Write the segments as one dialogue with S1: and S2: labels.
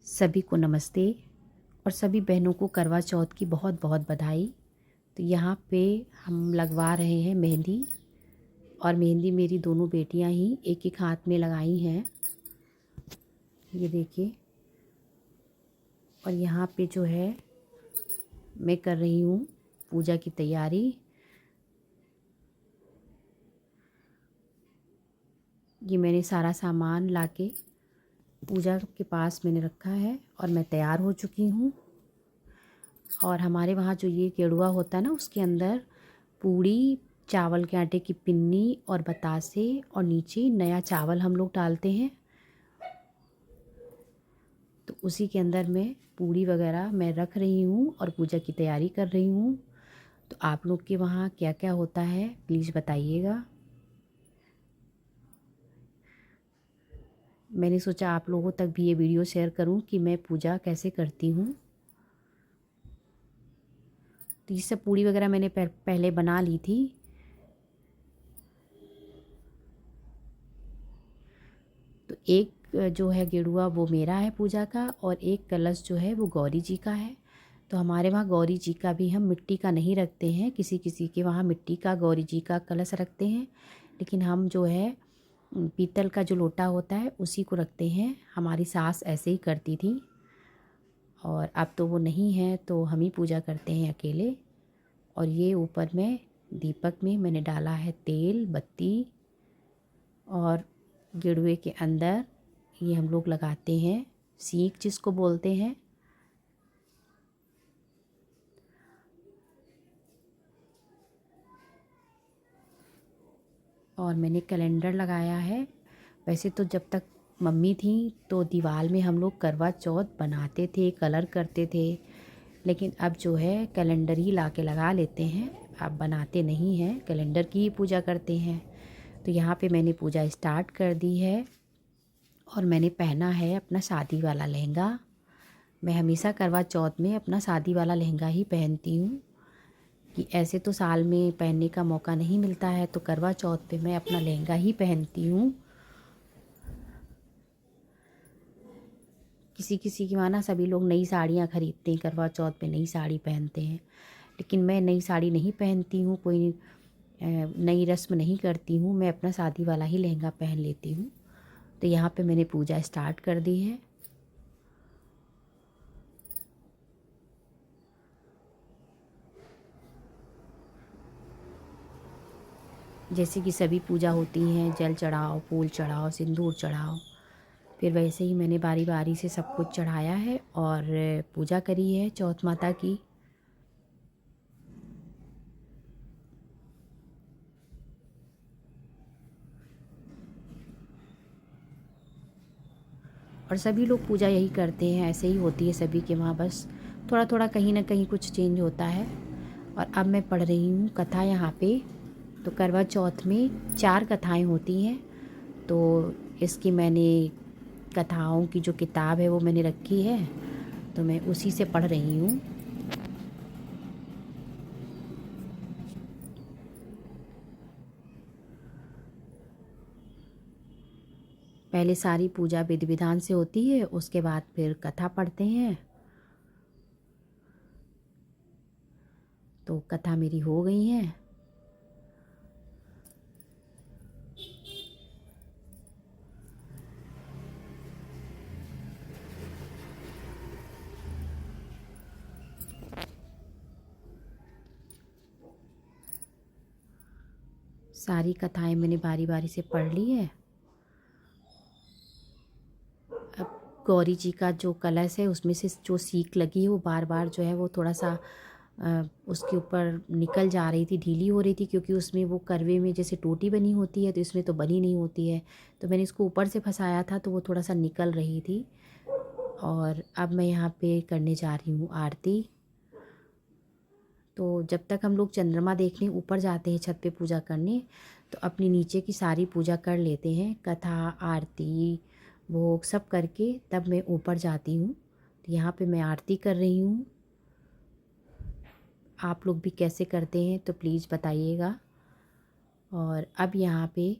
S1: सभी को नमस्ते और सभी बहनों को करवा चौथ की बहुत बहुत बधाई। तो यहाँ पे हम लगवा रहे हैं मेहंदी और मेहंदी मेरी दोनों बेटियाँ ही एक एक हाथ में लगाई हैं, ये देखिए। और यहाँ पे जो है मैं कर रही हूँ पूजा की तैयारी। ये मैंने सारा सामान लाके पूजा के पास मैंने रखा है और मैं तैयार हो चुकी हूँ। और हमारे वहाँ जो ये गेड़ुआ होता है ना, उसके अंदर पूड़ी, चावल के आटे की पिन्नी और बतासे और नीचे नया चावल हम लोग डालते हैं। तो उसी के अंदर मैं पूड़ी वगैरह मैं रख रही हूँ और पूजा की तैयारी कर रही हूँ। तो आप लोग के वहाँ क्या क्या होता है प्लीज़ बताइएगा। मैंने सोचा आप लोगों तक भी ये वीडियो शेयर करूँ कि मैं पूजा कैसे करती हूँ। तो ये सब पूड़ी वगैरह मैंने पहले बना ली थी। तो एक जो है गेड़ुआ वो मेरा है पूजा का और एक कलश जो है वो गौरी जी का है। तो हमारे वहाँ गौरी जी का भी हम मिट्टी का नहीं रखते हैं, किसी किसी के वहाँ मिट्टी का गौरी जी का कलश रखते हैं, लेकिन हम जो है पीतल का जो लोटा होता है उसी को रखते हैं। हमारी सास ऐसे ही करती थी और अब तो वो नहीं है, तो हम ही पूजा करते हैं अकेले। और ये ऊपर में दीपक में मैंने डाला है तेल बत्ती और गेड़ुए के अंदर ये हम लोग लगाते हैं सीख जिसको बोलते हैं। और मैंने कैलेंडर लगाया है। वैसे तो जब तक मम्मी थी तो दीवार में हम लोग करवा चौथ बनाते थे, कलर करते थे, लेकिन अब जो है कैलेंडर ही ला के लगा लेते हैं। अब बनाते नहीं हैं, कैलेंडर की ही पूजा करते हैं। तो यहाँ पे मैंने पूजा स्टार्ट कर दी है और मैंने पहना है अपना शादी वाला लहंगा। मैं हमेशा करवा चौथ में अपना शादी वाला लहंगा ही पहनती हूँ कि ऐसे तो साल में पहनने का मौका नहीं मिलता है, तो करवा चौथ पे मैं अपना लहंगा ही पहनती हूँ। किसी किसी की माना सभी लोग नई साड़ियाँ ख़रीदते हैं, करवा चौथ पे नई साड़ी पहनते हैं, लेकिन मैं नई साड़ी नहीं पहनती हूँ, कोई नई रस्म नहीं करती हूँ। मैं अपना शादी वाला ही लहंगा पहन लेती हूँ। तो यहाँ पे मैंने पूजा स्टार्ट कर दी है। जैसे कि सभी पूजा होती हैं, जल चढ़ाओ, फूल चढ़ाओ, सिंदूर चढ़ाओ, फिर वैसे ही मैंने बारी बारी से सब कुछ चढ़ाया है और पूजा करी है चौथ माता की। और सभी लोग पूजा यही करते हैं, ऐसे ही होती है सभी के वहाँ, बस थोड़ा थोड़ा कहीं ना कहीं कुछ चेंज होता है। और अब मैं पढ़ रही हूँ कथा यहाँ पे। तो करवा चौथ में 4 कथाएं होती हैं, तो इसकी मैंने कथाओं की जो किताब है वो मैंने रखी है, तो मैं उसी से पढ़ रही हूँ। पहले सारी पूजा विधि विधान से होती है, उसके बाद फिर कथा पढ़ते हैं। तो कथा मेरी हो गई है। सारी कथाएं मैंने बारी बारी से पढ़ ली है। अब गौरी जी का जो कलश है उसमें से जो सीख लगी है वो बार बार जो है वो थोड़ा सा उसके ऊपर निकल जा रही थी, ढीली हो रही थी, क्योंकि उसमें वो करवे में जैसे टोटी बनी होती है तो इसमें तो बनी नहीं होती है। तो मैंने इसको ऊपर से फंसाया था तो वो थोड़ा सा निकल रही थी। और अब मैं यहाँ पे करने जा रही हूँ आरती। तो जब तक हम लोग चंद्रमा देखने ऊपर जाते हैं छत पे पूजा करने, तो अपनी नीचे की सारी पूजा कर लेते हैं, कथा आरती भोग सब करके तब मैं ऊपर जाती हूँ। तो यहाँ पे मैं आरती कर रही हूँ। आप लोग भी कैसे करते हैं तो प्लीज़ बताइएगा। और अब यहाँ पे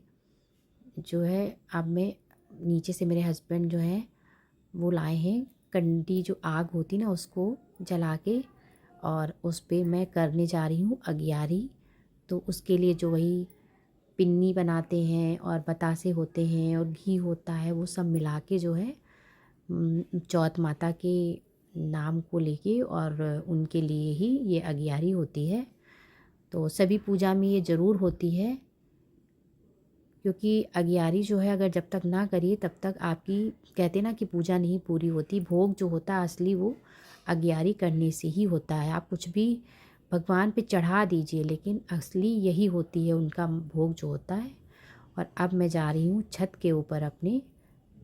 S1: जो है अब मैं नीचे से मेरे हस्बैंड जो है वो लाए हैं कंडी जो आग होती ना उसको जला के और उस पे मैं करने जा रही हूँ अगियारी। तो उसके लिए जो वही पिन्नी बनाते हैं और बतासे होते हैं और घी होता है, वो सब मिला के जो है चौथ माता के नाम को लेके और उनके लिए ही ये अगियारी होती है। तो सभी पूजा में ये ज़रूर होती है, क्योंकि अगियारी जो है अगर जब तक ना करिए तब तक आपकी, कहते ना कि पूजा नहीं पूरी होती। भोग जो होता है असली वो अगियारी करने से ही होता है। आप कुछ भी भगवान पे चढ़ा दीजिए, लेकिन असली यही होती है उनका भोग जो होता है। और अब मैं जा रही हूँ छत के ऊपर अपने।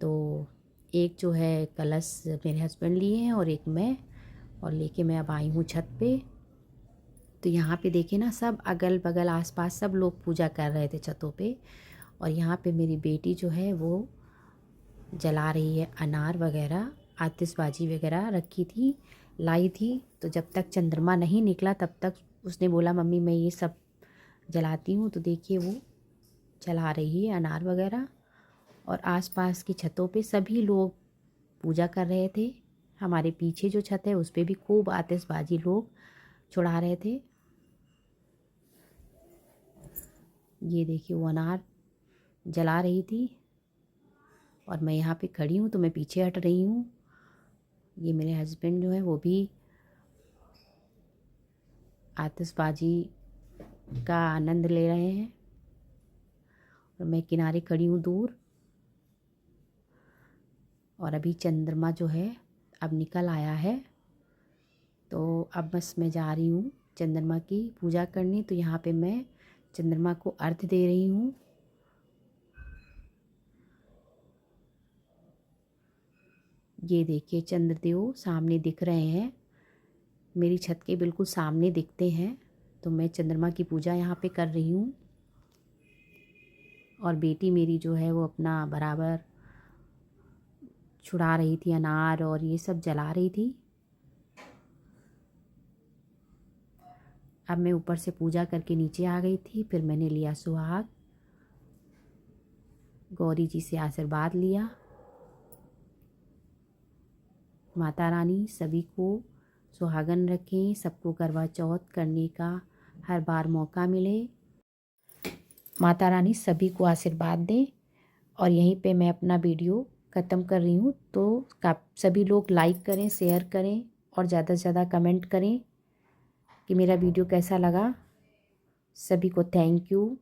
S1: तो एक जो है कलश मेरे हस्बैंड लिए हैं और एक मैं, और लेके मैं अब आई हूँ छत पे। तो यहाँ पे देखिए ना, सब अगल बगल आसपास सब लोग पूजा कर रहे थे छतों पे। और यहाँ पे मेरी बेटी जो है वो जला रही है अनार वगैरह, आतिशबाजी वगैरह रखी थी, लाई थी। तो जब तक चंद्रमा नहीं निकला तब तक उसने बोला मम्मी मैं ये सब जलाती हूँ। तो देखिए वो जला रही है अनार वगैरह। और आसपास की छतों पे सभी लोग पूजा कर रहे थे। हमारे पीछे जो छत है उस पे भी खूब आतिशबाजी लोग छुड़ा रहे थे। ये देखिए वो अनार जला रही थी और मैं यहाँ पे खड़ी हूँ तो मैं पीछे हट रही हूँ। ये मेरे हस्बैंड जो है वो भी आतिशबाजी का आनंद ले रहे हैं और मैं किनारे खड़ी हूँ दूर। और अभी चंद्रमा जो है अब निकल आया है, तो अब बस मैं जा रही हूँ चंद्रमा की पूजा करने। तो यहाँ पे मैं चंद्रमा को अर्घ्य दे रही हूँ। ये देखिए चंद्रदेव सामने दिख रहे हैं, मेरी छत के बिल्कुल सामने दिखते हैं। तो मैं चंद्रमा की पूजा यहाँ पे कर रही हूँ और बेटी मेरी जो है वो अपना बराबर छुड़ा रही थी अनार और ये सब जला रही थी। अब मैं ऊपर से पूजा करके नीचे आ गई थी। फिर मैंने लिया सुहाग, गौरी जी से आशीर्वाद लिया। माता रानी सभी को सुहागन रखें, सबको करवा चौथ करने का हर बार मौका मिले। माता रानी सभी को आशीर्वाद दें। और यहीं पे मैं अपना वीडियो ख़त्म कर रही हूँ। तो सभी लोग लाइक करें, शेयर करें और ज़्यादा से ज़्यादा कमेंट करें कि मेरा वीडियो कैसा लगा। सभी को थैंक यू।